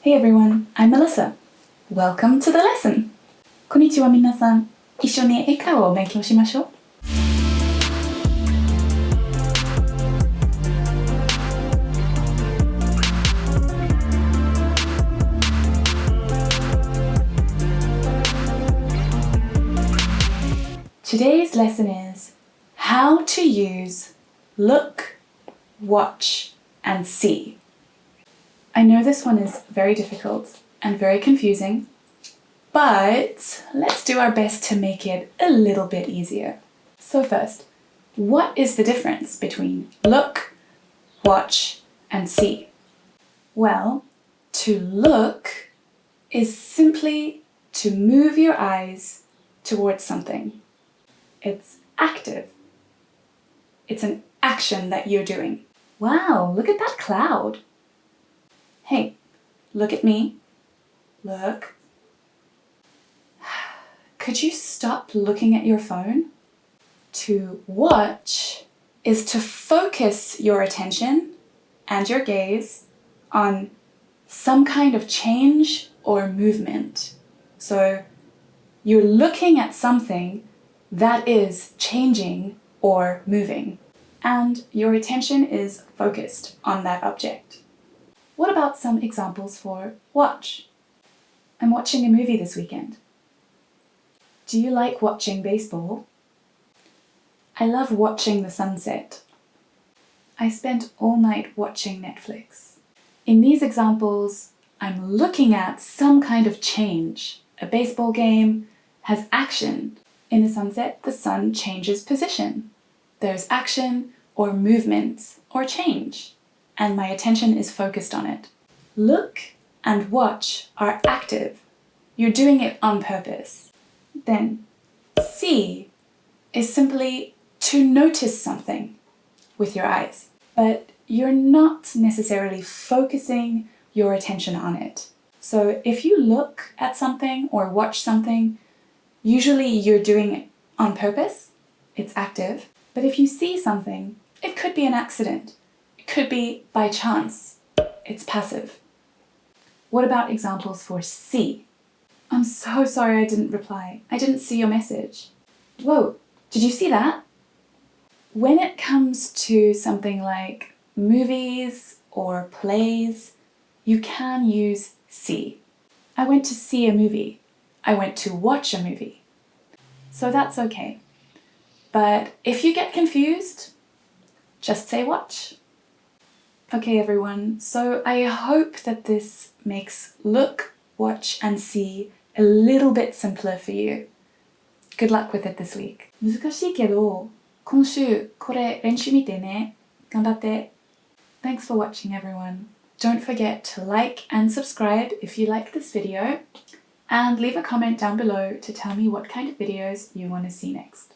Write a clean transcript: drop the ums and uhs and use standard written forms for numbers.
Hey everyone, I'm Melissa. Welcome to the lesson. こんにちは皆さん。一緒に英会話を勉強しましょう。Today's lesson is how to use look, watch, and see. I know this one is very difficult and very confusing, but let's do our best to make it a little bit easier. So first, what is the difference between look, watch, and see? Well, to look is simply to move your eyes towards something. It's active. It's an action that you're doing. Wow, look at that cloud. Hey, look at me. Look. Could you stop looking at your phone? To watch is to focus your attention and your gaze on some kind of change or movement. So you're looking at something that is changing or moving, and your attention is focused on that object. What about some examples for watch? I'm watching a movie this weekend. Do you like watching baseball? I love watching the sunset. I spent all night watching Netflix. In these examples, I'm looking at some kind of change. A baseball game has action. In the sunset, the sun changes position. There's action or movement or change, and my attention is focused on it. Look and watch are active. You're doing it on purpose. Then, see is simply to notice something with your eyes, but you're not necessarily focusing your attention on it. So if you look at something or watch something, usually you're doing it on purpose, it's active. But if you see something, it could be an accident. It could be by chance. It's passive. What about examples for see? I'm so sorry I didn't reply. I didn't see your message. Whoa, did you see that? When it comes to something like movies or plays, you can use see. I went to see a movie. I went to watch a movie. So that's okay. But if you get confused, just say watch. Okay everyone, so I hope that this makes look, watch, and see a little bit simpler for you. Good luck with it this week. 難しいけど、今週これ練習見てね。頑張って。Thanks for watching everyone. Don't forget to like and subscribe if you like this video, and leave a comment down below to tell me what kind of videos you want to see next.